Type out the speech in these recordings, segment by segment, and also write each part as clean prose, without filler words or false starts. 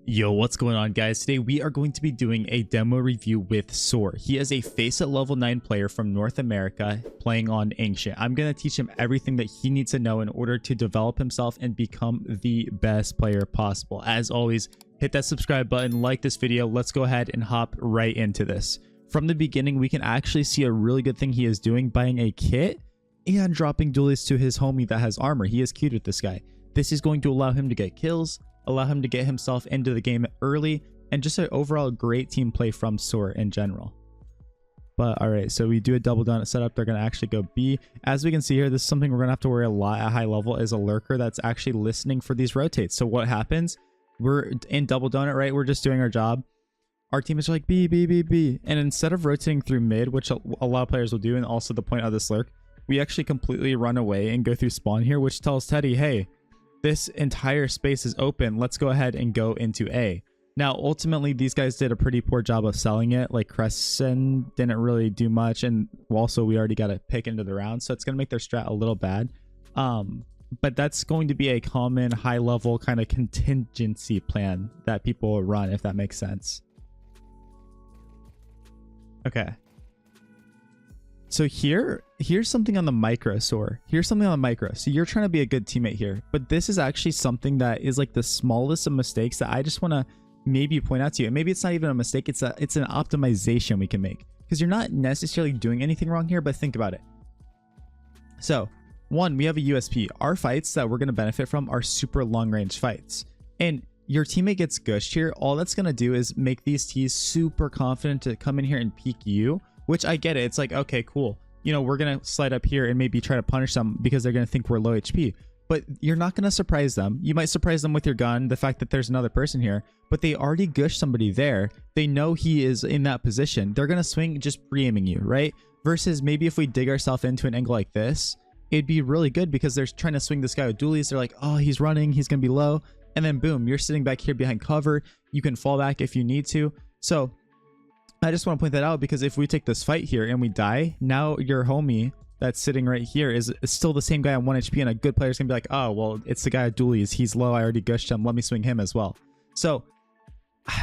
Yo, what's going on, guys? Today we are going to be doing a demo review with Soar. He is a Faceit level 9 player from North America playing on Ancient. I'm going to teach him everything that he needs to know in order to develop himself and become the best player possible. As always, hit that subscribe button, like this video. Let's go ahead and hop right into this. From the beginning, we can actually see a really good thing he is doing, buying a kit and dropping duelies to his homie that has armor. He is queued with this guy. This is going to allow him to get kills, allow him to get himself into the game early, and just an overall great team play from Soar in general. But all right, so we do a double down setup. They're going to actually go B. As we can see here, this is something we're going to have to worry a lot at high level, is a lurker that's actually listening for these rotates. So what happens? We're in double donut, right? We're just doing our job. Our teammates are like B, B, B, B. And instead of rotating through mid, which a lot of players will do, and also the point of this lurk, we actually completely run away and go through spawn here, which tells Teddy, hey, this entire space is open. Let's go ahead and go into A. Now, ultimately, these guys did a pretty poor job of selling it. Like Crescent didn't really do much. And also, we already got a pick into the round. So it's going to make their strat a little bad. But that's going to be a common high level kind of contingency plan that people will run, if that makes sense. Okay. So here's something on the micro, Soar. Here's something on the micro. So you're trying to be a good teammate here, but this is actually something that is like the smallest of mistakes that I just want to maybe point out to you. And maybe it's not even a mistake. It's an optimization we can make, because you're not necessarily doing anything wrong here, but think about it. So one, we have a USP. Our fights that we're going to benefit from are super long range fights, and your teammate gets gushed here. All that's going to do is make these T's super confident to come in here and peek you. Which I get it. It's like, okay, cool. You know, we're going to slide up here and maybe try to punish them because they're going to think we're low HP. But you're not going to surprise them. You might surprise them with your gun, the fact that there's another person here. But they already gushed somebody there. They know he is in that position. They're going to swing just pre-aiming you, right? Versus maybe if we dig ourselves into an angle like this, it'd be really good because they're trying to swing this guy with dualies. They're like, oh, he's running. He's going to be low. And then boom, you're sitting back here behind cover. You can fall back if you need to. So I just want to point that out, because if we take this fight here and we die, now your homie that's sitting right here is still the same guy on 1 HP, and a good player is going to be like, oh, well, it's the guy at dualies. He's low. I already gushed him. Let me swing him as well. So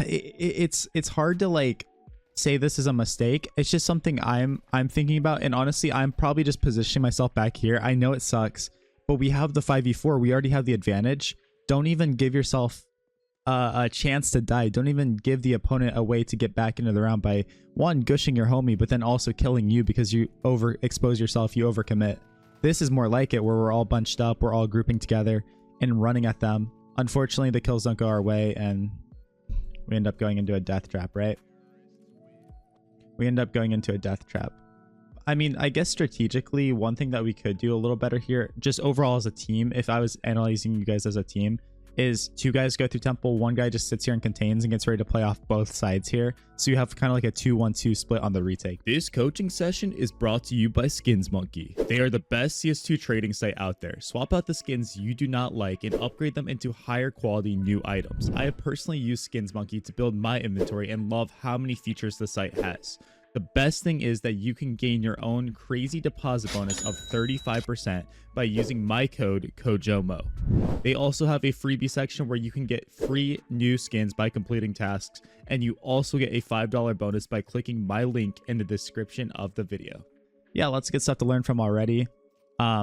it's hard to like say this is a mistake. It's just something I'm thinking about. And honestly, I'm probably just positioning myself back here. I know it sucks, but we have the 5v4. We already have the advantage. Don't even give yourself a chance to die. Don't even give the opponent a way to get back into the round by one, gushing your homie, but then also killing you because you overexpose yourself, you overcommit. This is more like it, where we're all bunched up, we're all grouping together and running at them. Unfortunately, the kills don't go our way and we end up going into a death trap, right? We end up going into a death trap. I mean, I guess strategically, one thing that we could do a little better here, just overall as a team, if I was analyzing you guys as a team, is two guys go through temple, one guy just sits here and contains and gets ready to play off both sides here. So you have kind of like a 2-1-2 split on the retake. This coaching session is brought to you by Skins Monkey. They are the best CS2 trading site out there. Swap out the skins you do not like and upgrade them into higher quality new items. I have personally used Skins Monkey to build my inventory and love how many features the site has. The best thing is that you can gain your own crazy deposit bonus of 35% by using my code KOJOMO. They also have a freebie section where you can get free new skins by completing tasks, and you also get a $5 bonus by clicking my link in the description of the video. Yeah, lots of good stuff to learn from already.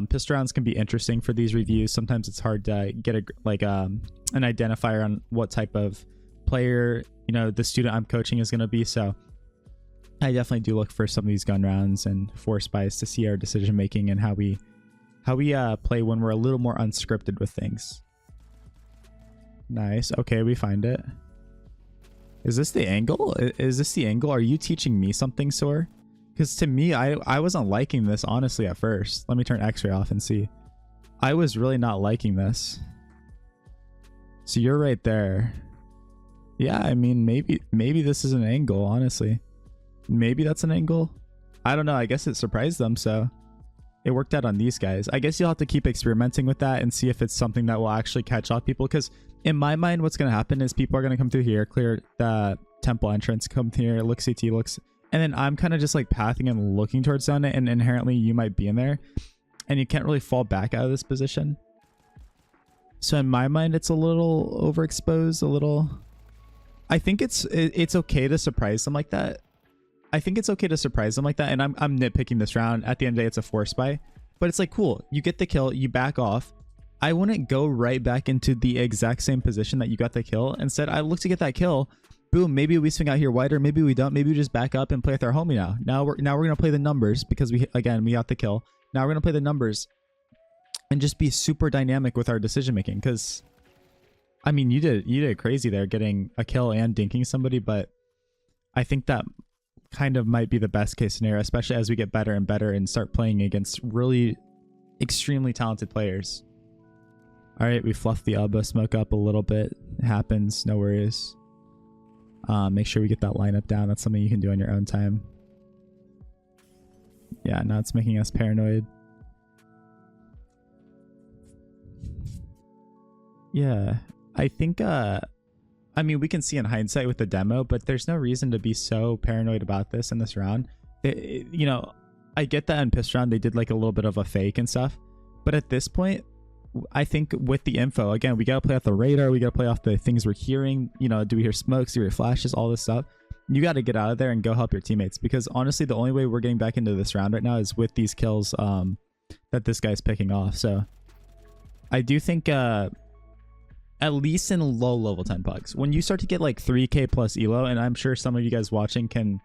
Pistol rounds can be interesting for these reviews. Sometimes it's hard to get an identifier on what type of player, you know, the student I'm coaching is going to be. So I definitely do look for some of these gun rounds and force buys to see our decision making and how we play when we're a little more unscripted with things. Nice. Okay, we find it. Is this the angle? Is this the angle? Are you teaching me something, Soar? Because to me, I wasn't liking this honestly at first. Let me turn X-ray off and see. I was really not liking this. So you're right there. Yeah, I mean, maybe this is an angle, honestly. Maybe that's an angle. I don't know. I guess it surprised them, so it worked out on these guys. I guess you'll have to keep experimenting with that and see if it's something that will actually catch off people, because in my mind, what's going to happen is people are going to come through here, clear the temple entrance, come here, look CT, looks, and then I'm kind of just like pathing and looking towards zone, and inherently you might be in there and you can't really fall back out of this position. So in my mind, it's a little overexposed, a little I think it's okay to surprise them like that. I think it's okay to surprise them like that. And I'm nitpicking this round. At the end of the day, it's a force buy. But it's like, cool. You get the kill. You back off. I wouldn't go right back into the exact same position that you got the kill. Instead, I look to get that kill. Boom. Maybe we swing out here wider. Maybe we don't. Maybe we just back up and play with our homie now. Now we're going to play the numbers because we got the kill. Now we're going to play the numbers and just be super dynamic with our decision making. Because, I mean, you did crazy there getting a kill and dinking somebody. But I think that kind of might be the best case scenario, especially as we get better and better and start playing against really extremely talented players. All right, we fluffed the elbow smoke up a little bit. It happens, no worries. Make sure we get that lineup down. That's something you can do on your own time. Yeah, now it's making us paranoid. Yeah, I think I mean, we can see in hindsight with the demo, but there's no reason to be so paranoid about this in this round. You know, I get that in piss round they did like a little bit of a fake and stuff, but at this point, I think with the info, again, we got to play off the radar. We got to play off the things we're hearing. You know, do we hear smokes? Do we hear flashes? All this stuff. You got to get out of there and go help your teammates, because honestly, the only way we're getting back into this round right now is with these kills that this guy's picking off. So I do think at least in low level 10 pugs, when you start to get like 3k plus elo, and I'm sure some of you guys watching can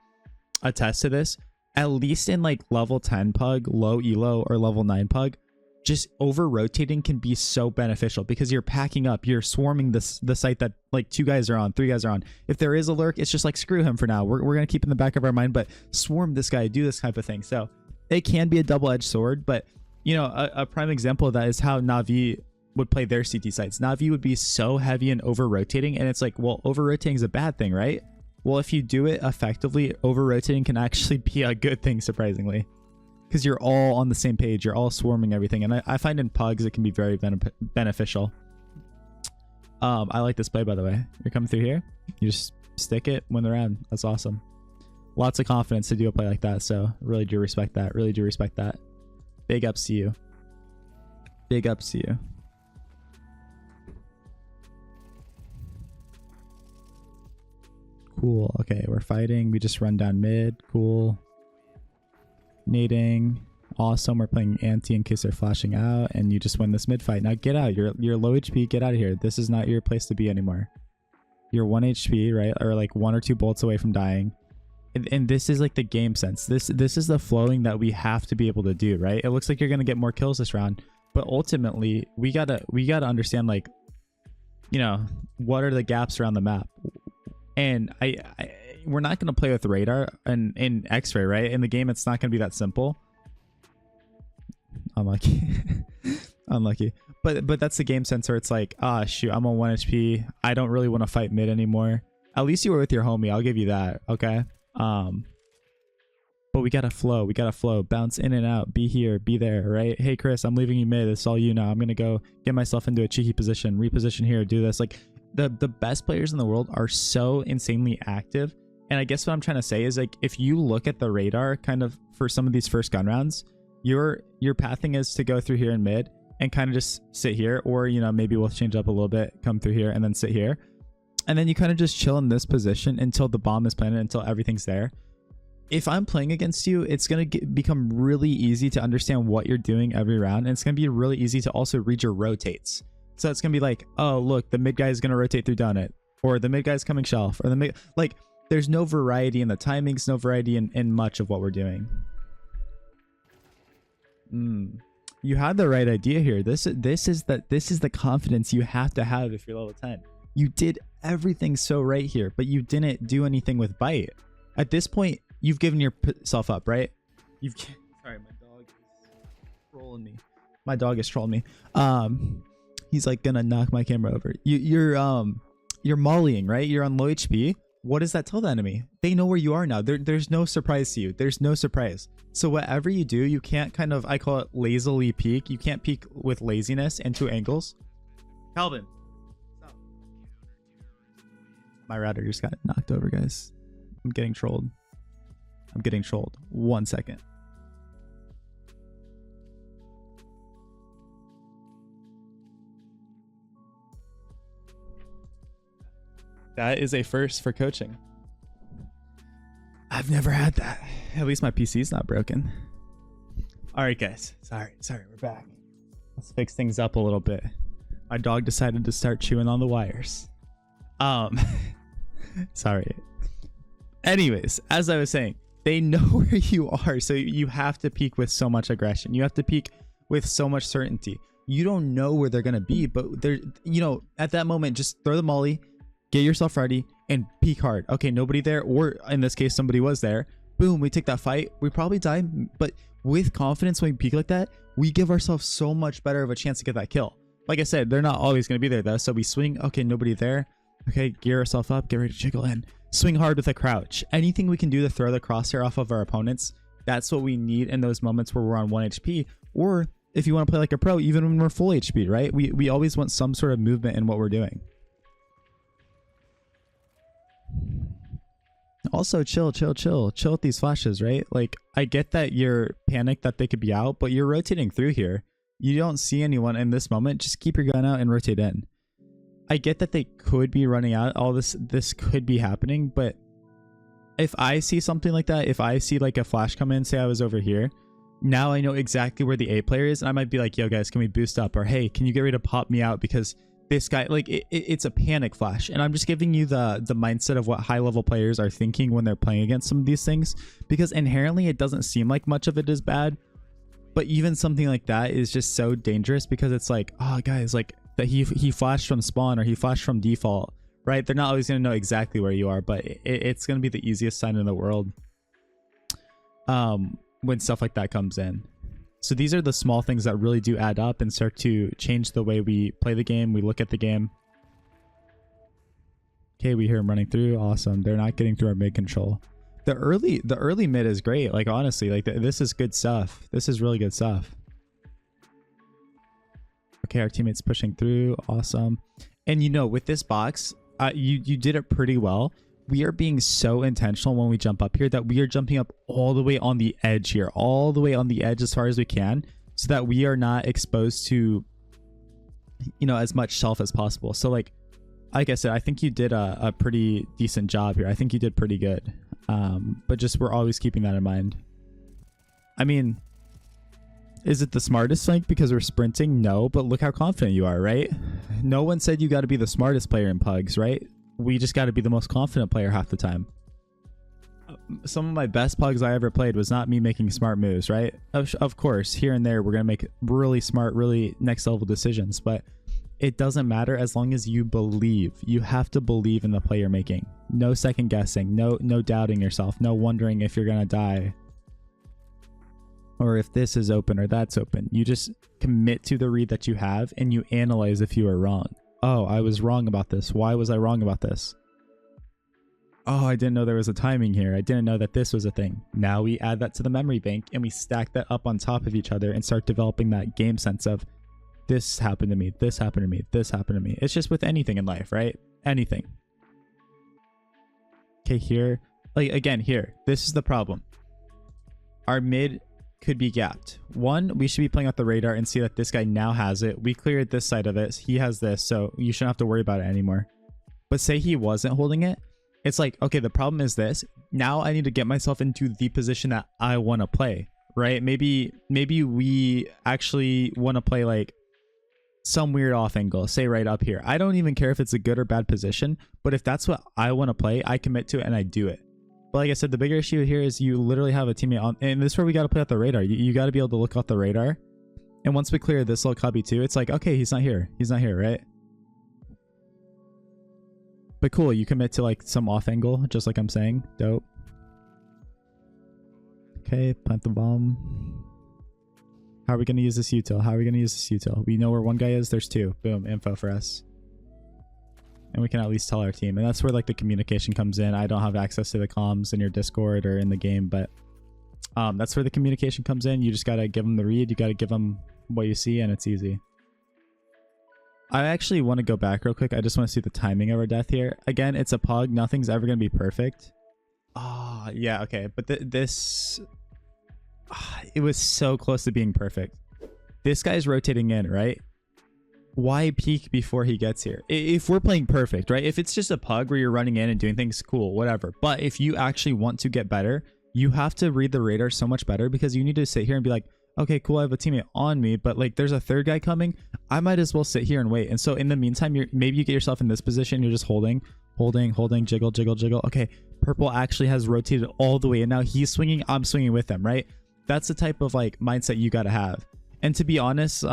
attest to this, at least in like level 10 pug, low elo, or level 9 pug, just over rotating can be so beneficial, because you're packing up, you're swarming the site that like 2 guys are on, 3 guys are on. If there is a lurk, it's just like, screw him for now. We're going to keep in the back of our mind, but swarm this guy, do this type of thing. So it can be a double-edged sword, but you know, a prime example of that is how Na'Vi would play their CT sites. Na'Vi would be so heavy and over rotating, and it's like, well, over rotating is a bad thing, right? Well, if you do it effectively, over rotating can actually be a good thing, surprisingly, because you're all on the same page, you're all swarming everything. And I find in pugs it can be very beneficial. I like this play, by the way. You're coming through here, you just stick it, win the round. That's awesome. Lots of confidence to do a play like that, so really do respect that. Really do respect that. Big ups to you. Big ups to you. Cool. Okay, we're fighting. We just run down mid. Cool. Nading. Awesome. We're playing anti in case they're flashing out, and you just win this mid fight. Now get out. You're low HP. Get out of here. This is not your place to be anymore. You're 1 HP, right? Or like 1 or 2 bolts away from dying. And this is like the game sense. This is the flowing that we have to be able to do, right? It looks like you're gonna get more kills this round, but ultimately we gotta understand, like, you know, what are the gaps around the map. And we're not going to play with radar and in X-ray, right? In the game, it's not going to be that simple. Unlucky. Unlucky. But that's the game sense where it's like, ah, shoot, I'm on 1 HP. I don't really want to fight mid anymore. At least you were with your homie. I'll give you that. Okay. But we got to flow. We got to flow. Bounce in and out. Be here. Be there, right? Hey, Chris, I'm leaving you mid. It's all you now. I'm going to go get myself into a cheeky position. Reposition here. Do this. Like, the best players in the world are so insanely active. And I guess what I'm trying to say is, like, if you look at the radar kind of for some of these first gun rounds, your pathing is to go through here in mid and kind of just sit here, or, you know, maybe we'll change up a little bit, come through here and then sit here. And then you kind of just chill in this position until the bomb is planted, until everything's there. If I'm playing against you, it's going to become really easy to understand what you're doing every round. And it's going to be really easy to also read your rotates. So it's going to be like, oh, look, the mid guy is going to rotate through donut, or the mid guy's coming shelf, or the mid, like, there's no variety in the timings, no variety in much of what we're doing. You had the right idea here. This is the confidence you have to have if you're level 10. You did everything so right here, but you didn't do anything with bite. At this point, you've given yourself up, right? Sorry, my dog is trolling me. My dog is trolling me. He's like gonna knock my camera over. You're mollying, right? You're on low HP. What does that tell the enemy? They know where you are now. There's no surprise to you. There's no surprise. So whatever you do, you can't kind of, I call it lazily peek. You can't peek with laziness into angles. Calvin, stop. My router just got knocked over, guys. I'm getting trolled. 1 second. That is a first for coaching. I've never had that. At least my PC's not broken. All right, guys. Sorry, we're back. Let's fix things up a little bit. My dog decided to start chewing on the wires. Sorry. Anyways, as I was saying, they know where you are, so you have to peek with so much aggression. You have to peek with so much certainty. You don't know where they're gonna be, but they're, you know, at that moment, just throw the molly, get yourself ready, and peek hard. Okay, nobody there, or in this case, somebody was there. Boom, we take that fight. We probably die, but with confidence, when we peek like that, we give ourselves so much better of a chance to get that kill. Like I said, they're not always gonna be there though, so we swing. Okay, nobody there. Okay, gear ourselves up, get ready to jiggle in. Swing hard with a crouch. Anything we can do to throw the crosshair off of our opponents, that's what we need in those moments where we're on 1 HP. Or if you want to play like a pro, even when we're full HP, right? We always want some sort of movement in what we're doing. Also, chill with these flashes, right? Like, I get that you're panicked that they could be out, but you're rotating through here. You don't see anyone in this moment. Just keep your gun out and rotate in. I get that they could be running out. All this could be happening, but if I see something like that, if I see like a flash come in, say I was over here, now I know exactly where the A player is, and I might be like, yo guys, can we boost up? Or hey, can you get ready to pop me out because this guy, like, it's a panic flash. And I'm just giving you the mindset of what high level players are thinking when they're playing against some of these things, because inherently it doesn't seem like much of it is bad, but even something like that is just so dangerous, because it's like, oh guys, like that he flashed from spawn or he flashed from default, right? They're not always going to know exactly where you are, but it's going to be the easiest sign in the world when stuff like that comes in. So these are the small things that really do add up and start to change the way we play the game, we look at the game. Okay, we hear him running through. Awesome. They're not getting through our mid control. The early mid is great. Like, honestly, like this is good stuff. This is really good stuff. Okay, our teammates pushing through. Awesome. And you know, with this box, you did it pretty well. We are being so intentional when we jump up here that we are jumping up all the way on the edge here, all the way on the edge as far as we can, so that we are not exposed to, you know, as much shelf as possible. So like I said, I think you did a pretty decent job here. I think you did pretty good. But just, we're always keeping that in mind. I mean, is it the smartest flank because we're sprinting? No, but look how confident you are, right? No one said you got to be the smartest player in Pugs, right? We just got to be the most confident player half the time. Some of my best Pugs I ever played was not me making smart moves, right? Of course, here and there, we're going to make really smart, really next level decisions, but it doesn't matter as long as you believe. You have to believe in the play you're making. No second guessing, no doubting yourself, no wondering if you're going to die, or if this is open or that's open. You just commit to the read that you have, and you analyze if you are wrong. Oh, I was wrong about this. Why was I wrong about this? Oh, I didn't know there was a timing here. I didn't know that this was a thing. Now we add that to the memory bank, and we stack that up on top of each other and start developing that game sense of, this happened to me, this happened to me, this happened to me. It's just with anything in life, right? Anything. Okay, here, like again, here, this is the problem. Our mid could be gapped. One, we should be playing out the radar and see that this guy now has it. We cleared this side of it. He has this, so you shouldn't have to worry about it anymore. But say he wasn't holding it. It's like, okay, the problem is this. Now I need to get myself into the position that I want to play, right? Maybe we actually want to play like some weird off angle, say right up here. I don't even care if it's a good or bad position, but if that's what I want to play, I commit to it and I do it. But like I said, the bigger issue here is you literally have a teammate on, and this is where we got to play out the radar. You got to be able to look off the radar. And once we clear this little cubby too, it's like, okay, he's not here. He's not here, right? But cool, you commit to like some off angle, just like I'm saying. Dope. Okay, plant the bomb. How are we going to use this util? How are we going to use this util? We know where one guy is. There's two. Boom, info for us. And we can at least tell our team. And that's where like the communication comes in. I don't have access to the comms in your Discord or in the game, but that's where the communication comes in. You just got to give them the read. You got to give them what you see, and it's easy. I actually want to go back real quick. I just want to see the timing of our death here. Again, it's a pug. Nothing's ever going to be perfect. Oh, yeah, okay. But this... it was so close to being perfect. This guy's rotating in, right? why peek before he gets here? If we're playing perfect, right? If it's just a pug where you're running in and doing things, cool, whatever. But if you actually want to get better, you have to read the radar so much better, because you need to sit here and be like, okay, cool, I have a teammate on me, but like there's a third guy coming. I might as well sit here and wait. And so in the meantime, maybe you get yourself in this position. You're just holding, jiggle, jiggle, jiggle. Okay, purple actually has rotated all the way, and now he's swinging, I'm swinging with him, right? That's the type of like mindset you got to have. And to be honest,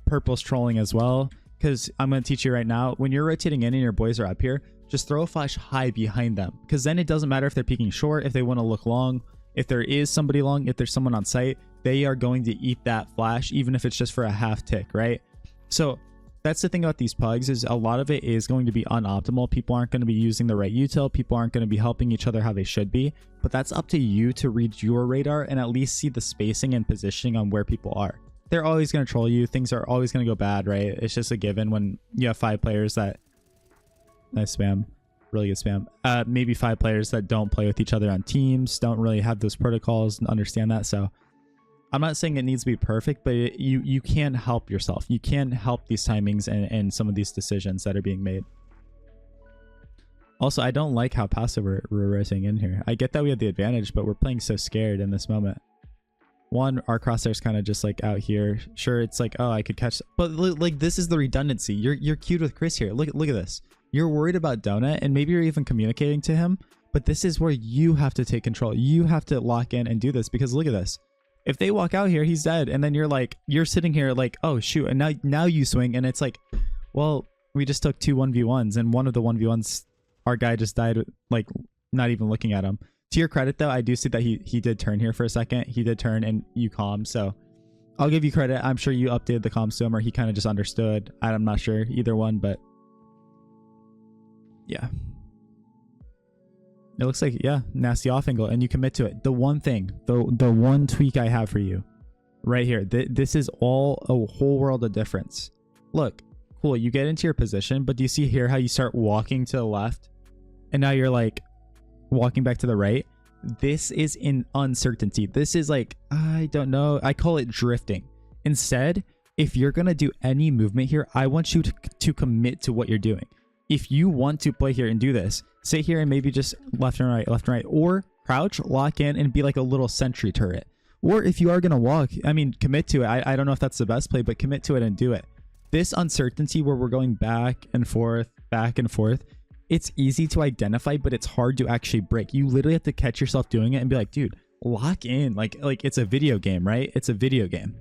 purple's trolling as well, because I'm going to teach you right now, when you're rotating in and your boys are up here, just throw a flash high behind them, because then it doesn't matter if they're peeking short, if they want to look long, if there is somebody long, if there's someone on site, they are going to eat that flash, even if it's just for a half tick, right? So that's the thing about these pugs, is a lot of it is going to be unoptimal. People aren't going to be using the right util. People aren't going to be helping each other how they should be, but that's up to you to read your radar and at least see the spacing and positioning on where people are. They're always going to troll you. Things are always going to go bad, right? It's just a given when you have 5 players that... Nice spam. Really good spam. Maybe 5 players that don't play with each other on teams, don't really have those protocols and understand that. So I'm not saying it needs to be perfect, but you can help yourself. You can help these timings and some of these decisions that are being made. Also, I don't like how passive we're racing in here. I get that we have the advantage, but we're playing so scared in this moment. One, our crosshair's kind of just like out here. Sure, it's like, oh, I could catch, but like this is the redundancy. You're queued with Chris here. Look at this. You're worried about Donut, and maybe you're even communicating to him, but this is where you have to take control. You have to lock in and do this, because look at this. If they walk out here, he's dead, and then you're sitting here like, oh shoot, and now you swing, and it's like, well, we just took 2 1v1s, and one of the 1v1s, our guy just died, like not even looking at him. To your credit, though, I do see that he did turn here for a second. He did turn, and you calmed. So I'll give you credit. I'm sure you updated the comms to him, or he kind of just understood. I'm not sure either one, but yeah. It looks like, yeah, nasty off angle, and you commit to it. The one thing, the one tweak I have for you right here, this is all a whole world of difference. Look, cool, you get into your position, but do you see here how you start walking to the left, and now you're like walking back to the right? This is in uncertainty. This is like, I don't know, I call it drifting. Instead, if you're gonna do any movement here, I want you to commit to what you're doing. If you want to play here and do this, sit here and maybe just left and right, or crouch, lock in, and be like a little sentry turret. Or if you are gonna walk, I mean, commit to it. I don't know if that's the best play, but commit to it and do it. This uncertainty where we're going back and forth, it's easy to identify, but it's hard to actually break. You literally have to catch yourself doing it and be like, dude, lock in. Like it's a video game, right? It's a video game.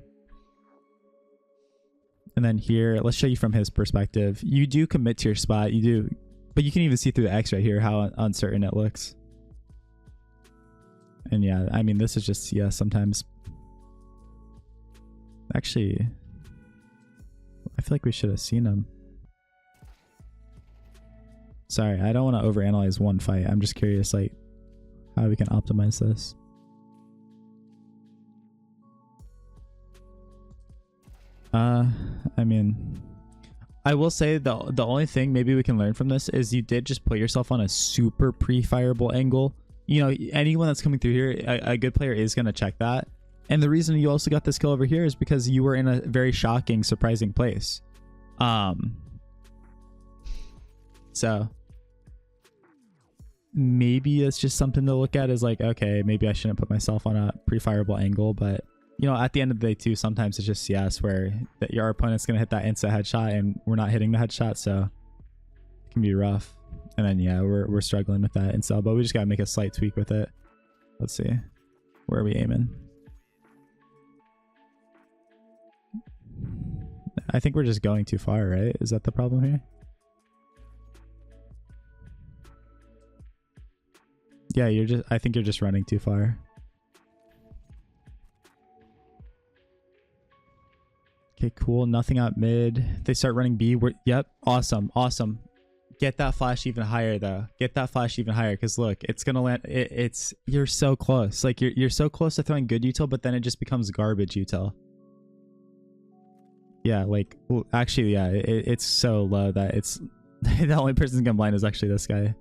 And then here, let's show you from his perspective. You do commit to your spot. You do, but you can even see through the X right here how uncertain it looks. And yeah, I mean, this is just, yeah, sometimes. Actually, I feel like we should have seen him. Sorry, I don't want to overanalyze one fight. I'm just curious, like, how we can optimize this. I mean, I will say the only thing maybe we can learn from this is you did just put yourself on a super pre-fireable angle. You know, anyone that's coming through here, a good player is going to check that. And the reason you also got this kill over here is because you were in a very shocking, surprising place. So maybe it's just something to look at, is like, okay, maybe I shouldn't put myself on a pre-fireable angle, but you know, at the end of the day too, sometimes it's just CS where your opponent's going to hit that instant headshot and we're not hitting the headshot, so it can be rough. And then yeah, we're struggling with that incel, but we just got to make a slight tweak with it. Let's see. Where are we aiming? I think we're just going too far, right? Is that the problem here? Yeah, I think you're just running too far. Okay, cool. Nothing out mid. They start running B. Yep. Awesome. Awesome. Get that flash even higher though. Get that flash even higher, because look, it's gonna land. You're so close. Like you're so close to throwing good util, but then it just becomes garbage util. Yeah, like actually, yeah, it's so low that it's the only person gonna blind is actually this guy.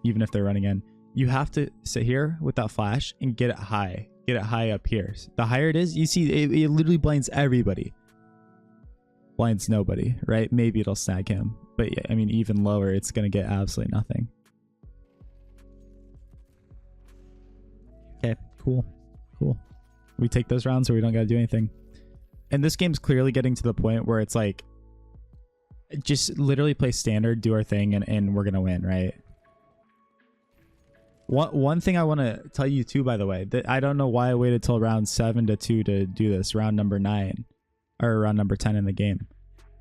Even if they're running in, you have to sit here with that flash and get it high. Get it high up here. The higher it is, you see, it literally blinds everybody. blinds nobody, right? Maybe it'll snag him, but yeah, I mean, even lower, it's gonna get absolutely nothing. Okay, cool. We take those rounds, or we don't gotta do anything. And this game's clearly getting to the point where it's like, just literally play standard, do our thing, and we're gonna win, right? One thing I want to tell you too, by the way, that I don't know why I waited till round 7 to 2 to do this, round number 9 or round number 10 in the game.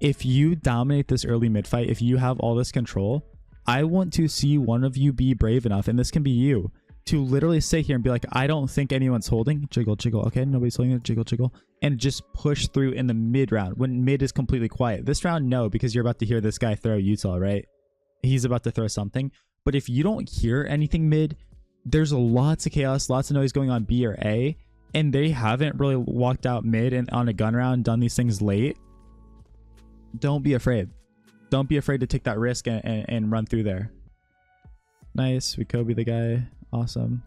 If you dominate this early mid fight, if you have all this control, I want to see one of you be brave enough, and this can be you, to literally sit here and be like, I don't think anyone's holding. Jiggle, jiggle. Okay, nobody's holding it. Jiggle, jiggle. And just push through in the mid round when mid is completely quiet. This round, no, because you're about to hear this guy throw Utah, right? He's about to throw something. But if you don't hear anything mid, there's lots of chaos, lots of noise going on B or A, and they haven't really walked out mid and on a gun round, done these things late. Don't be afraid. Don't be afraid to take that risk and run through there. Nice. We Kobe the guy. Awesome.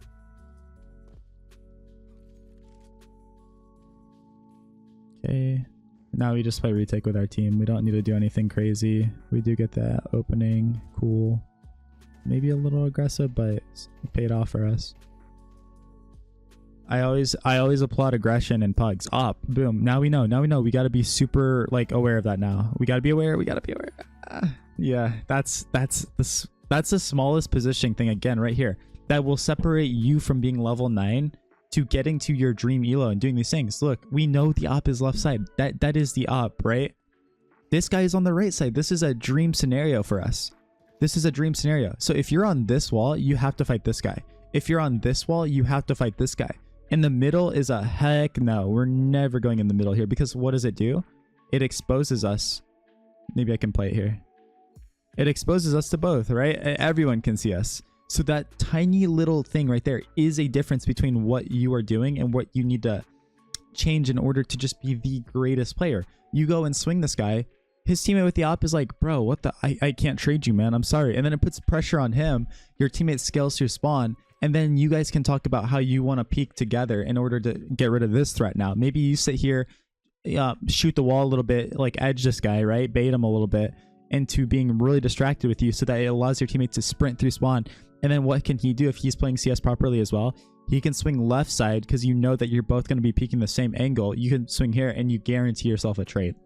Okay. Now we just play retake with our team. We don't need to do anything crazy. We do get that opening. Cool. Maybe a little aggressive, but it paid off for us. I always applaud aggression and pugs. Up. Boom. Now we know. We got to be super like aware of that now. We got to be aware. Yeah, that's the smallest positioning thing again right here. That will separate you from being level 9 to getting to your dream elo and doing these things. Look, we know the op is left side. That is the op, right? This guy is on the right side. This is a dream scenario for us. This is a dream scenario. So if you're on this wall, you have to fight this guy. If you're on this wall, you have to fight this guy. In the middle is a heck no. We're never going in the middle here, because what does it do? It exposes us. Maybe I can play it here. It exposes us to both, right? Everyone can see us. So that tiny little thing right there is a difference between what you are doing and what you need to change in order to just be the greatest player. You go and swing this guy. His teammate with the op is like, bro, what the? I can't trade you, man. I'm sorry. And then it puts pressure on him. Your teammate scales through spawn. And then you guys can talk about how you want to peek together in order to get rid of this threat now. Maybe you sit here, shoot the wall a little bit, like edge this guy, right? Bait him a little bit into being really distracted with you so that it allows your teammate to sprint through spawn. And then what can he do if he's playing CS properly as well? He can swing left side because you know that you're both going to be peeking the same angle. You can swing here and you guarantee yourself a trade.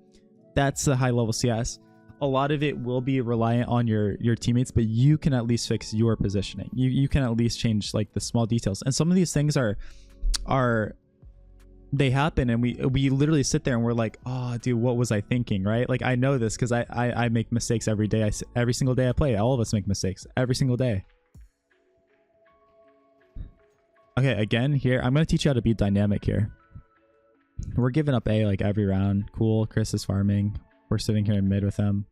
That's the high level CS. A lot of it will be reliant on your teammates, but you can at least fix your positioning. You can at least change like the small details. And some of these things they happen, and we literally sit there and we're like, oh dude, what was I thinking, right? Like I know this because I make mistakes every day. Every single day I play. All of us make mistakes every single day. Okay, again here, I'm going to teach you how to be dynamic here. We're giving up A like every round. Cool. Chris is farming. We're sitting here in mid with them.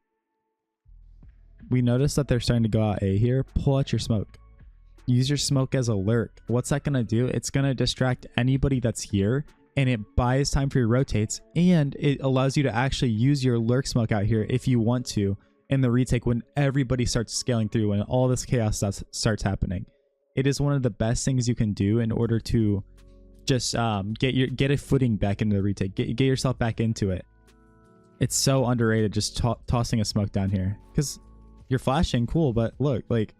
We notice that they're starting to go out A here. Pull out your smoke. Use your smoke as a lurk. What's that going to do? It's going to distract anybody that's here, and it buys time for your rotates, and it allows you to actually use your lurk smoke out here if you want to in the retake when everybody starts scaling through and all this chaos starts happening. It is one of the best things you can do in order to just get a footing back into the retake. Get yourself back into it. It's so underrated just tossing a smoke down here because you're flashing, cool, but look, like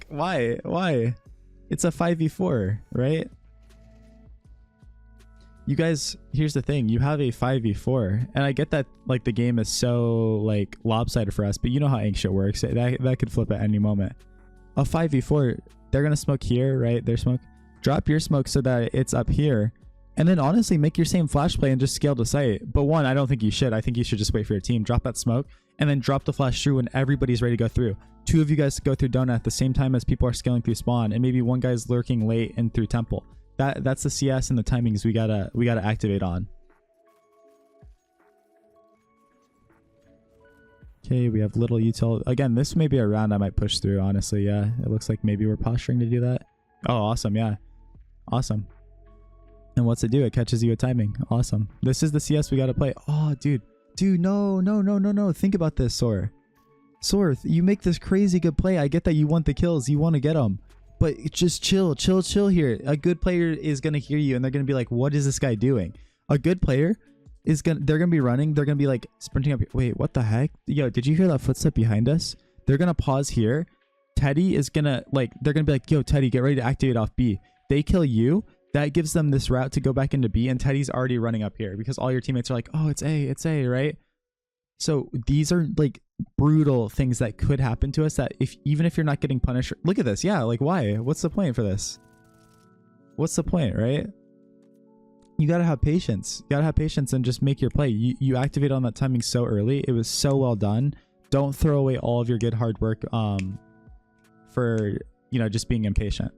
why? It's a 5v4, right? You guys, here's the thing, you have a 5v4, and I get that like the game is so like lopsided for us, but you know how Ancient works. That could flip at any moment. A 5v4, they're gonna smoke here, right? Their smoke. Drop your smoke so that it's up here, and then honestly make your same flash play and just scale to site. But one, I don't think you should. I think you should just wait for your team. Drop that smoke and then drop the flash through when everybody's ready to go through. Two of you guys go through donut at the same time as people are scaling through spawn, and maybe one guy's lurking late and through temple. That's the CS and the timings we gotta activate on. Okay, we have little util. Again, this may be a round I might push through, honestly. Yeah, it looks like maybe we're posturing to do that. Oh, awesome. Yeah, awesome. And what's it do? It catches you at timing. Awesome. This is the CS we gotta play. Oh, dude, no. Think about this, Sor, you make this crazy good play. I get that you want the kills, you want to get them, but just chill here. A good player is gonna hear you and they're gonna be like, what is this guy doing? A good player they're gonna be running. They're gonna be like sprinting up. Wait, what the heck? Yo, did you hear that footstep behind us? They're gonna pause here. Teddy is gonna they're gonna be like, yo, Teddy, get ready to activate off B. They kill you. That gives them this route to go back into B, and Teddy's already running up here because all your teammates are like, oh, it's A, right? So these are like brutal things that could happen to us that even if you're not getting punished, look at this. Yeah, like why? What's the point for this? What's the point, right? You gotta have patience. You gotta have patience and just make your play. You activate on that timing so early. It was so well done. Don't throw away all of your good hard work for just being impatient.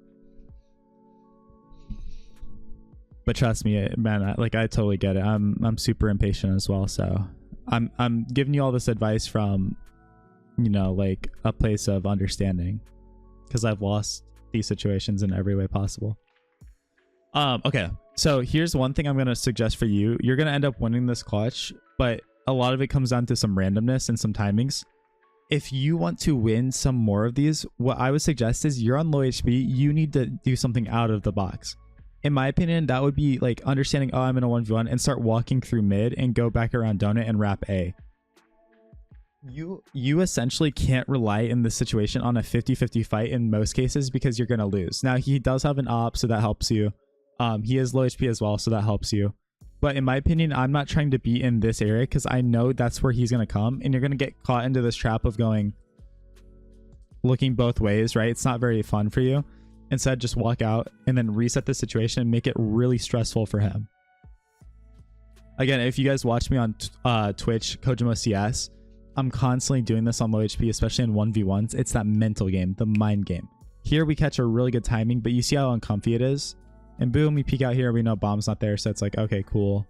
But trust me, man, I totally get it. I'm super impatient as well. So I'm giving you all this advice from, like a place of understanding, because I've lost these situations in every way possible. Okay. So here's one thing I'm going to suggest for you. You're going to end up winning this clutch, but a lot of it comes down to some randomness and some timings. If you want to win some more of these, what I would suggest is you're on low HP. You need to do something out of the box. In my opinion, that would be like understanding, oh, I'm in a 1v1, and start walking through mid and go back around donut and wrap A. You essentially can't rely in this situation on a 50-50 fight in most cases because you're going to lose. Now, he does have an op, so that helps you. He is low HP as well, so that helps you. But in my opinion, I'm not trying to be in this area because I know that's where he's going to come, and you're going to get caught into this trap of looking both ways, right? It's not very fun for you. Instead, just walk out and then reset the situation and make it really stressful for him. Again, if you guys watch me on Twitch, Kojima CS, I'm constantly doing this on low HP, especially in 1v1s. It's that mental game, the mind game. Here we catch a really good timing, but you see how uncomfy it is? And boom, we peek out here, we know bomb's not there, so it's like, okay, cool.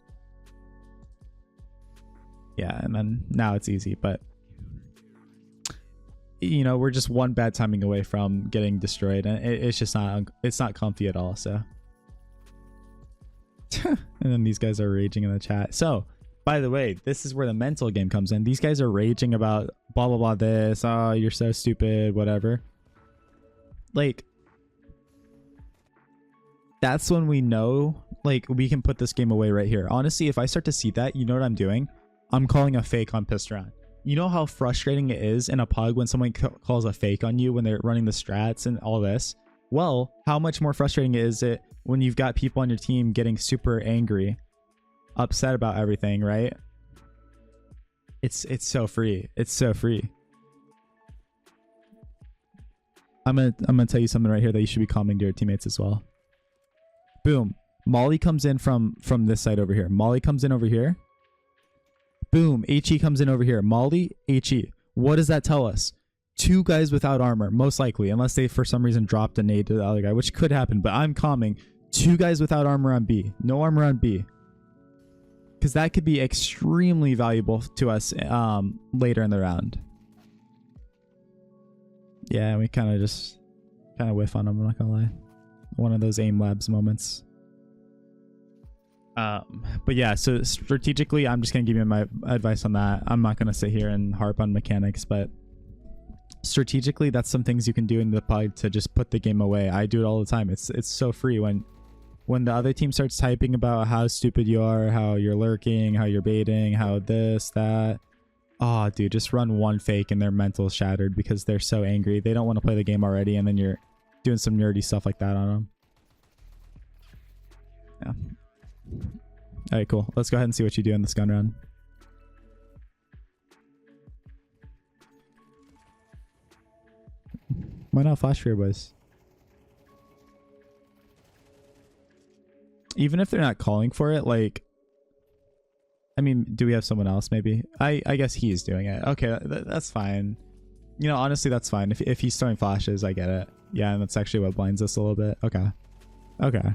Yeah, and then now it's easy, but we're just one bad timing away from getting destroyed, and it's just not comfy at all. So and then these guys are raging in the chat. So by the way, this is where the mental game comes in. These guys are raging about blah blah blah this, oh, you're so stupid, whatever. Like, that's when we know, like, we can put this game away right here. Honestly, if I start to see that, you know what I'm doing? I'm calling a fake on Pistron. You know how frustrating it is in a pug when someone calls a fake on you when they're running the strats and all this? Well, how much more frustrating is it when you've got people on your team getting super angry, upset about everything, right? It's so free. It's so free. I'm gonna tell you something right here that you should be calming to your teammates as well. Boom. Molly comes in from this side over here. Molly comes in over here. Boom. HE comes in over here. Molly, HE. What does that tell us? Two guys without armor, most likely, unless they for some reason dropped a nade to the other guy, which could happen, but I'm calming. Two guys without armor on B. No armor on B. Because that could be extremely valuable to us later in the round. Yeah, we kind of whiff on them, I'm not gonna lie. One of those aim labs moments. But yeah, so strategically, I'm just gonna give you my advice on that. I'm not gonna sit here and harp on mechanics, but strategically, that's some things you can do in the pod to just put the game away. I do it all the time. It's so free when the other team starts typing about how stupid you are, how you're lurking, how you're baiting, how this, that. Oh, dude, just run one fake and their mental's shattered because they're so angry. They don't want to play the game already, and then you're doing some nerdy stuff like that on them. Yeah. All right, cool. Let's go ahead and see what you do in this gun round. Why not flash for your boys? Even if they're not calling for it, like, I mean, do we have someone else maybe? I guess he's doing it. Okay, that's fine. You know, honestly, that's fine. If he's throwing flashes, I get it. Yeah, and that's actually what blinds us a little bit. Okay. Okay.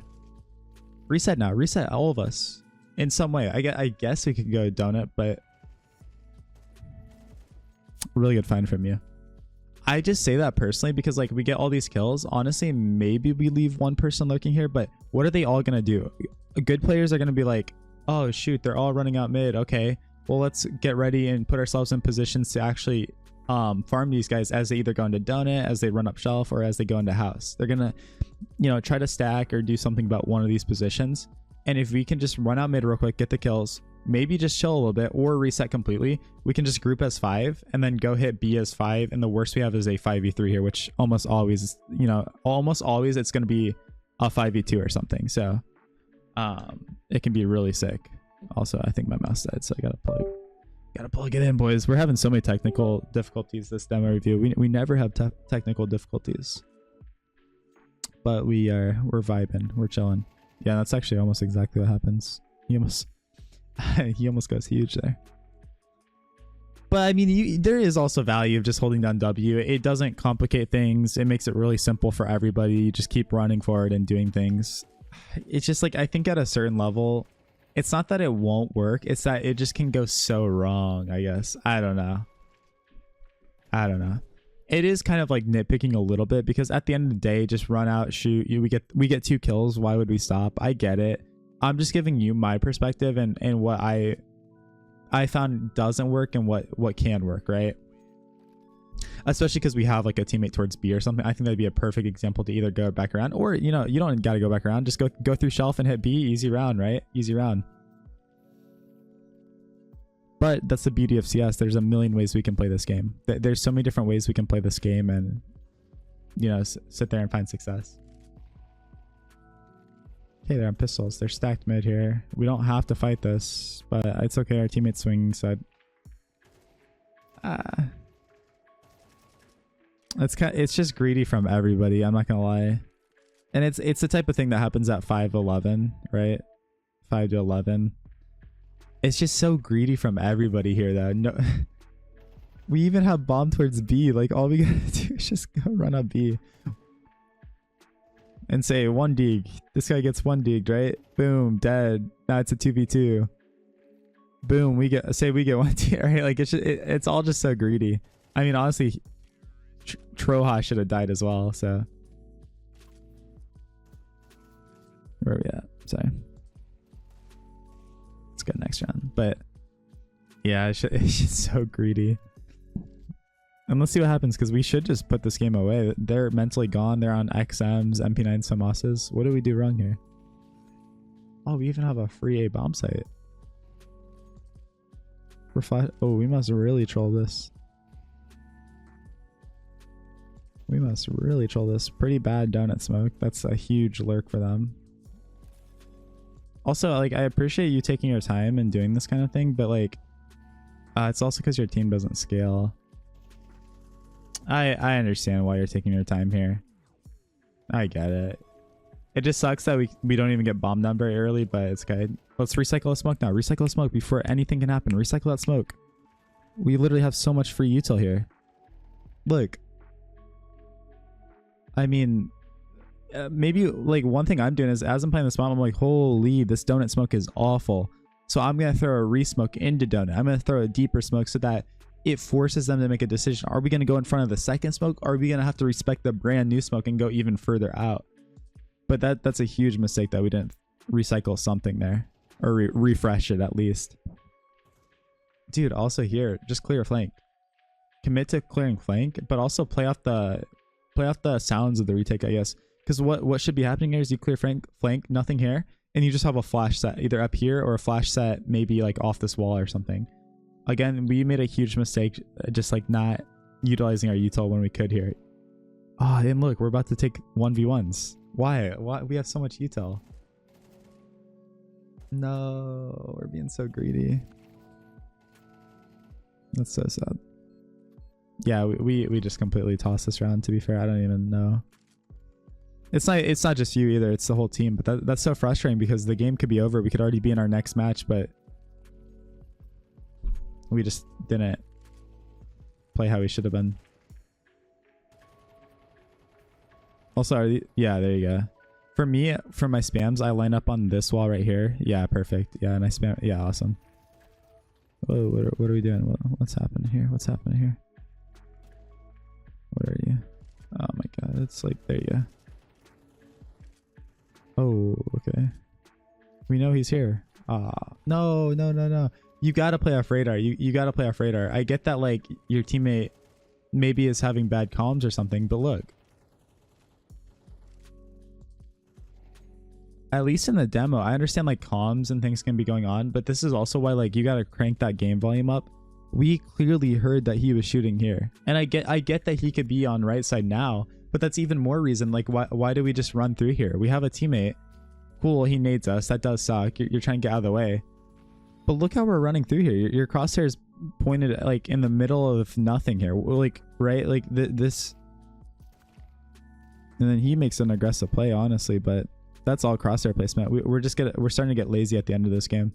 Reset now. Reset all of us in some way. I guess we could go donut, but really good find from you. I just say that personally because, like, we get all these kills. Honestly, maybe we leave one person lurking here, but what are they all going to do? Good players are going to be like, oh, shoot, they're all running out mid. Okay, well, let's get ready and put ourselves in positions to actually farm these guys as they either go into donut, as they run up shelf, or as they go into house. They're going to, you know, try to stack or do something about one of these positions. And if we can just run out mid real quick, get the kills, maybe just chill a little bit or reset completely. We can just group as 5 and then go hit B as 5. And the worst we have is a 5v3 here, which almost always, you know, almost always it's going to be a 5v2 or something. So it can be really sick. Also, I think my mouse died, so I gotta plug it in, boys. We're having so many technical difficulties this demo review. We never have technical difficulties, but we're vibing, we're chilling. Yeah, that's actually almost exactly what happens. He almost goes huge there. But I mean, there is also value of just holding down W. It doesn't complicate things. It makes it really simple for everybody. You just keep running forward and doing things. It's just like, I think at a certain level, it's not that it won't work. It's that it just can go so wrong, I guess. I don't know. It is kind of like nitpicking a little bit because at the end of the day, just run out, shoot. We get 2 kills. Why would we stop? I get it. I'm just giving you my perspective and what I found doesn't work and what can work, right? Especially because we have like a teammate towards B or something. I think that'd be a perfect example to either go back around or, you know, you don't got to go back around. Just go through shelf and hit B. Easy round, right? Easy round. But that's the beauty of CS. There's a million ways we can play this game. There's so many different ways we can play this game and, you know, sit there and find success. Okay, they're on pistols. They're stacked mid here. We don't have to fight this, but it's okay. Our teammate's swinging side. It's just greedy from everybody. I'm not gonna lie, and it's the type of thing that happens at 5-11, right? 5 to 11. It's just so greedy from everybody here, though. No, we even have bomb towards B. Like all we gotta do is just go run up B and say 1 dig. This guy gets 1 digged, right? Boom, dead. Now it's a 2v2. Boom, we get 1 dig, right? Like it's all just so greedy. I mean, honestly, Troha should have died as well. So where are we at? Sorry. Let's go next round. But yeah, it's just so greedy. And let's see what happens because we should just put this game away. They're mentally gone. They're on XMs, MP9 Samosas. What do we do wrong here? Oh, we even have a free A bomb site. Oh, we must really troll this. We must really troll this. Pretty bad donut smoke. That's a huge lurk for them. Also, like, I appreciate you taking your time and doing this kind of thing, but like, it's also because your team doesn't scale. I understand why you're taking your time here. I get it. It just sucks that we don't even get bombed down very early, but it's good. Let's recycle a smoke now. Recycle a smoke before anything can happen. Recycle that smoke. We literally have so much free util here. Look. I mean, maybe like one thing I'm doing is as I'm playing this bomb, I'm like, holy, this donut smoke is awful. So I'm going to throw a re-smoke into donut. I'm going to throw a deeper smoke so that it forces them to make a decision. Are we going to go in front of the second smoke? Or are we going to have to respect the brand new smoke and go even further out? But that's a huge mistake that we didn't recycle something there or refresh it at least. Dude, also here, just clear flank. Commit to clearing flank, but also play off the sounds of the retake, I guess. Because what should be happening here is you clear flank, nothing here, and you just have a flash set either up here or a flash set maybe like off this wall or something. Again, we made a huge mistake just like not utilizing our util when we could here. Oh, and look, we're about to take 1v1s. Why? We have so much util. No, we're being so greedy. That's so sad. Yeah, we just completely tossed this round, to be fair. I don't even know. It's not just you either, it's the whole team, but that's so frustrating because the game could be over. We could already be in our next match, but we just didn't play how we should have been. Also, yeah, there you go. For me, for my spams, I line up on this wall right here. Yeah, perfect. Yeah, and I spam. Yeah, awesome. Whoa, what are we doing? What's happening here? What's happening here? What are you? Oh my god, it's like, there you go. Oh, okay. We know he's here. No. You gotta play off radar. You gotta play off radar. I get that like your teammate maybe is having bad comms or something, but look. at least in the demo, I understand like comms and things can be going on, but this is also why like you got to crank that game volume up. We clearly heard that he was shooting here, and I get that he could be on right side now, but that's even more reason like why do we just run through here? We have a teammate. Cool, he nades us. That does suck. You're trying to get out of the way, but look how we're running through here. Your crosshairs pointed at, like in the middle of nothing here, like right, like this, and then he makes an aggressive play, honestly, but that's all crosshair placement. We're starting to get lazy at the end of this game.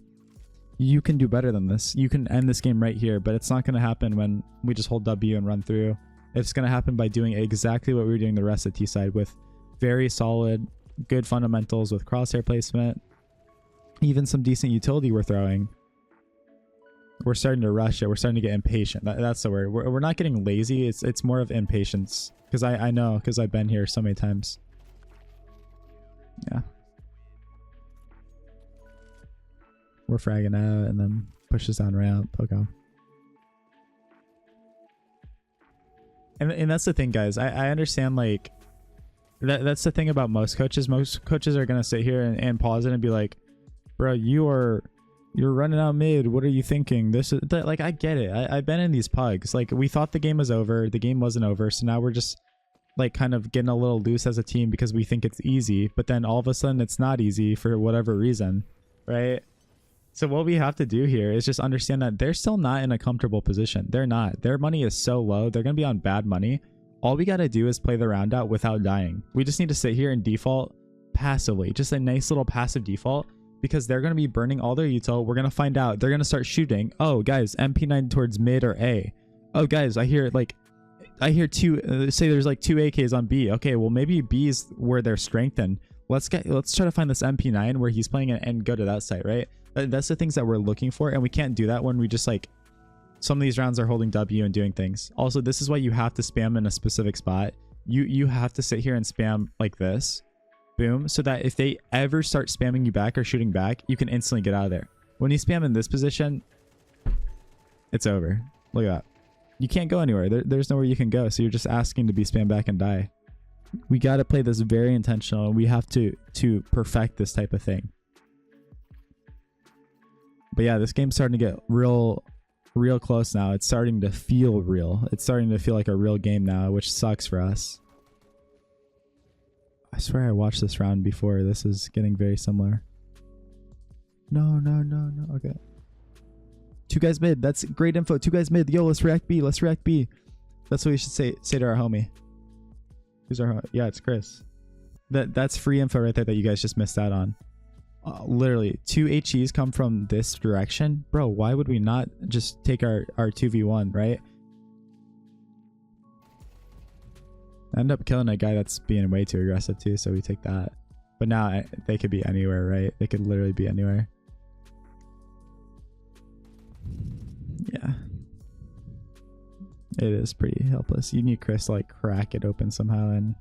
You can do better than this. You can end this game right here, but it's not going to happen when we just hold W and run through. It's going to happen by doing exactly what we were doing the rest of T side, with very solid, good fundamentals with crosshair placement, even some decent utility we're throwing. We're starting to rush it. We're starting to get impatient. That's the word. We're not getting lazy. It's more of impatience, because I know, because I've been here so many times. Yeah. We're fragging out and then pushes down ramp. Okay. And that's the thing, guys. I understand, like, that's the thing about most coaches. Most coaches are going to sit here and pause it and be like, bro, you're running out mid. What are you thinking? This is that, like, I get it. I've been in these pugs. Like, we thought the game was over. The game wasn't over. So now we're just like kind of getting a little loose as a team because we think it's easy, but then all of a sudden it's not easy for whatever reason, right? So what we have to do here is just understand that they're still not in a comfortable position. They're not. Their money is so low. They're going to be on bad money. All we got to do is play the round out without dying. We just need to sit here and default passively, just a nice little passive default, because they're going to be burning all their util. We're going to find out. They're going to start shooting. Oh, guys, MP9 towards mid or A. Oh, guys, I hear two, say there's like 2 AKs on B. Okay, well, maybe B is where they're strengthened. Let's try to find this MP9 where he's playing and go to that site, right? That's the things that we're looking for, and we can't do that when we just like, some of these rounds are holding W and doing things. Also, this is why you have to spam in a specific spot. You have to sit here and spam like this, boom, so that if they ever start spamming you back or shooting back, you can instantly get out of there. When you spam in this position, it's over. Look at that. You can't go anywhere. There's nowhere you can go, so you're just asking to be spammed back and die. We got to play this very intentional, and we have to perfect this type of thing. But yeah, this game's starting to get real close now. It's starting to feel real. It's starting to feel like a real game now, which sucks for us. I swear I watched this round before. This is getting very similar. No. Okay. 2 guys mid. That's great info. 2 guys mid. Yo, let's react B. Let's react B. That's what we should say to our homie. Who's our homie? Yeah, it's Chris. That's free info right there that you guys just missed out on. Literally 2 HEs come from this direction. Bro, why would we not just take our 2v1, right? I end up killing a guy that's being way too aggressive too, so we take that. But now they could be anywhere, right? They could literally be anywhere. Yeah. It is pretty helpless. You need Chris to like crack it open somehow, and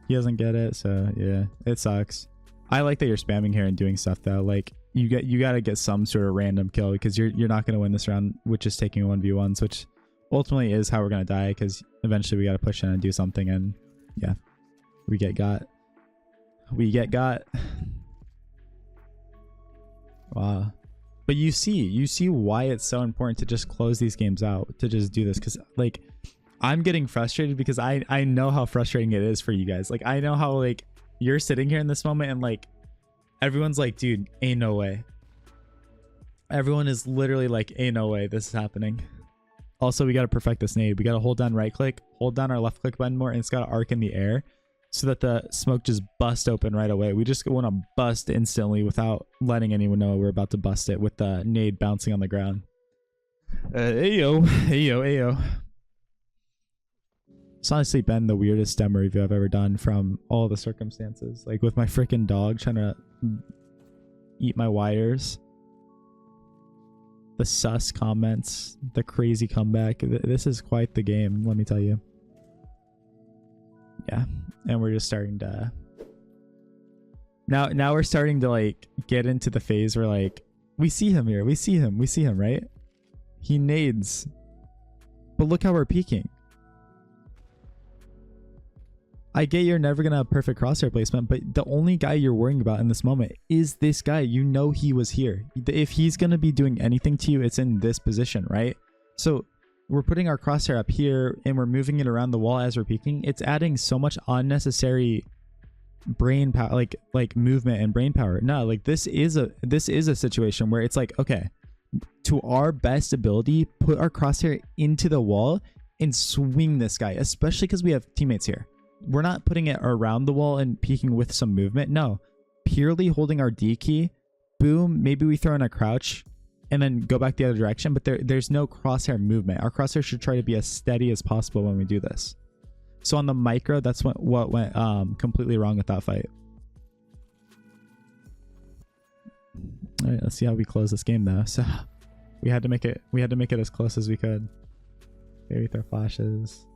he doesn't get it, so yeah, it sucks. I like that you're spamming here and doing stuff though. Like you got to get some sort of random kill, because you're not going to win this round with just taking 1v1s, which ultimately is how we're going to die, because eventually we got to push in and do something, and yeah, we get got. Wow. But you see why it's so important to just close these games out, to just do this, because like I'm getting frustrated because I know how frustrating it is for you guys. Like I know how like you're sitting here in this moment and like everyone's like, dude, ain't no way. Everyone is literally like, ain't no way this is happening. Also, we got to perfect this nade. We got to hold down right click, hold down our left click button more, and it's got to arc in the air so that the smoke just bust open right away. We just want to bust instantly without letting anyone know we're about to bust it, with the nade bouncing on the ground. Ayo. It's honestly been the weirdest demo review I've ever done from all the circumstances. Like with my freaking dog trying to eat my wires. The sus comments, the crazy comeback. This is quite the game, let me tell you. Yeah, and we're just starting to... Now we're starting to like get into the phase where like, we see him here. We see him, right? He nades. But look how we're peeking. I get you're never gonna have perfect crosshair placement, but the only guy you're worrying about in this moment is this guy. You know he was here. If he's gonna be doing anything to you, it's in this position, right? So we're putting our crosshair up here and we're moving it around the wall as we're peeking. It's adding so much unnecessary brain power, like movement and brain power. No, like this is a situation where it's like, okay, to our best ability, put our crosshair into the wall and swing this guy, especially because we have teammates here. We're not putting it around the wall and peeking with some movement. No, purely holding our D key, boom, maybe we throw in a crouch and then go back the other direction, but there's no crosshair movement. Our crosshair should try to be as steady as possible when we do this. So on the micro, that's what went completely wrong with that fight. All right, let's see how we close this game though. So we had to make it as close as we could. Maybe with our flashes.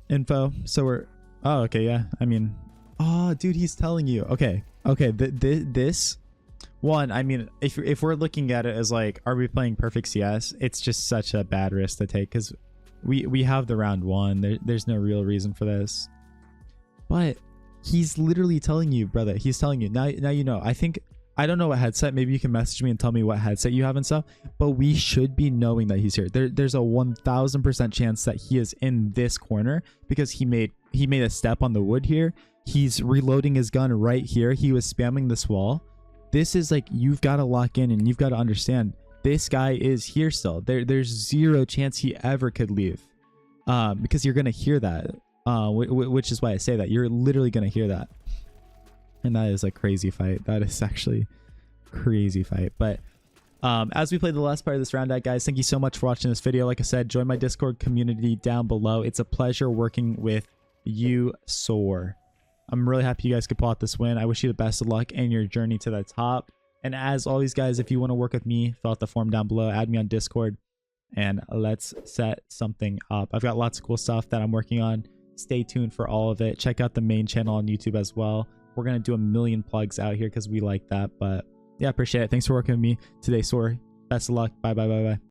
Info. So we're, oh, okay, yeah. I mean, oh, dude, he's telling you. Okay. This one, I mean, if we're looking at it as like, are we playing perfect CS? It's just such a bad risk to take because we have the round one. There's no real reason for this. But he's literally telling you, brother. He's telling you now. You know. I don't know what headset. Maybe you can message me and tell me what headset you have and stuff. But we should be knowing that he's here. There's a 1000% chance that he is in this corner because he made a step on the wood here. He's reloading his gun right here. He was spamming this wall. This is like, you've got to lock in and you've got to understand this guy is here still. There's zero chance he ever could leave because you're going to hear that, which is why I say that. You're literally going to hear that. And that is a crazy fight. That is actually crazy fight. But as we play the last part of this round out, guys, thank you so much for watching this video. Like I said, join my Discord community down below. It's a pleasure working with you, Soar. I'm really happy you guys could pull out this win. I wish you the best of luck in your journey to the top. And as always, guys, if you want to work with me, fill out the form down below, add me on Discord, and let's set something up. I've got lots of cool stuff that I'm working on. Stay tuned for all of it. Check out the main channel on YouTube as well. We're going to do a million plugs out here because we like that. But yeah, appreciate it. Thanks for working with me today, Soar. Best of luck. Bye.